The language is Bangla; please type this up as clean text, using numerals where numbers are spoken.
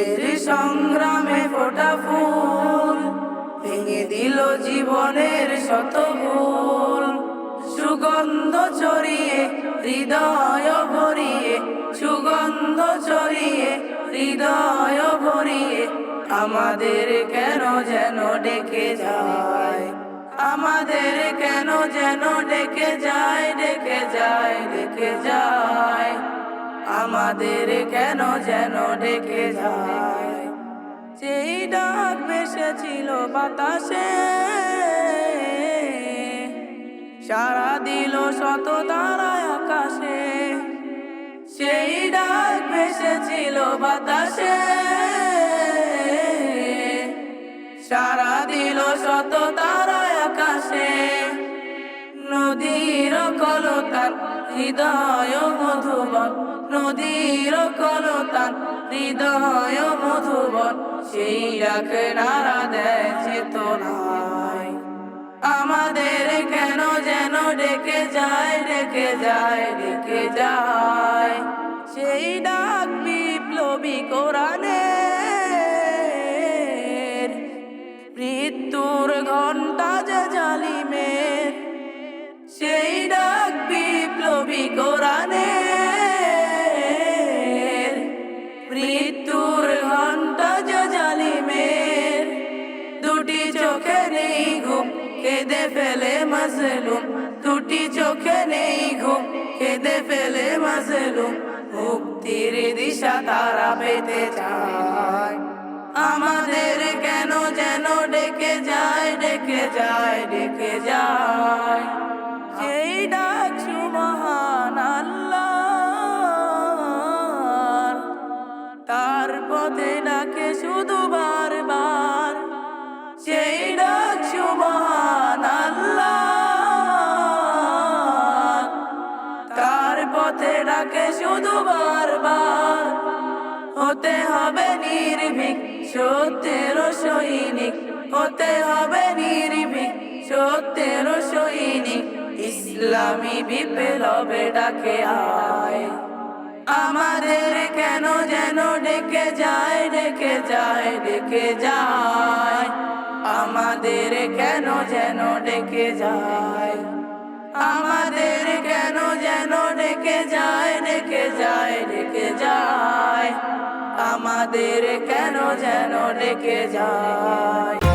এর সংগ্রামে ফোটা ফুল ভেঙে দিল জীবনের শত ভুল। সুগন্ধ ছড়িয়ে হৃদয় ভরিয়ে, সুগন্ধ ছড়িয়ে হৃদয় ভরিয়ে আমাদের কেন যেন ডেকে যায়, আমাদের কেন যেন ডেকে যায়, ডেকে যায়, ডেকে যায়, আমাদের কেন যেন ডেকে যায়। সেই ডাক ভেসেছিল বাতাসে, সাড়া দিল শত তারায় আকাশে। সেই ডাক ভেসেছিল বাতাসে, সাড়া দিল শত তারায় আকাশে। নদীর কলতান হৃদয় মধুবন, নদীর কলতান হৃদয় মধুবন, সেই ডাক নাড়া দেয় চেতনায়। আমাদের কেন যেন ডেকে যায়, ডেকে যায়, ডেকে যায়। সেই ডাক বিপ্লবী কোরআনের, মৃত্যুর ঘণ্টা যে জালিমের। সেই ডাক বিপ্লবী কোরআনের, মৃত্যুর ঘণ্টা যে জালিমের। দুটি চোখে নেই ঘুম, কেঁদে ফেলে মাজলুম, দুটি চোখে নেই ঘুম, কেঁদে ফেলে মাজলুম। মুক্তির দিশা তারা পেতে চায়, আমাদের কেন যেন ডেকে যায়, ডেকে যায়, ডেকে যায়। সেই ডাক সুবহান আল্লাহর, তার পথে ডাকে শুধু বারবার। সেই ডাক সুবহান আল্লাহর, তার পথে ডাকে শুধু বারবার। হতে হবে নির্ভীক সত্যের সৈনিক, হতে হবে নির্ভীক সত্যের সৈনিক। ইসলামী বিপ্লবে ডাকে আয়, আমাদের কেন যেন ডেকে যায়, ডেকে যায়, ডেকে যায়, আমাদের কেন যেন ডেকে যায়, আমাদের কেন যেন ডেকে যায়, ডেকে যায়, ডেকে যায়, আমাদের কেন যেন ডেকে যায়।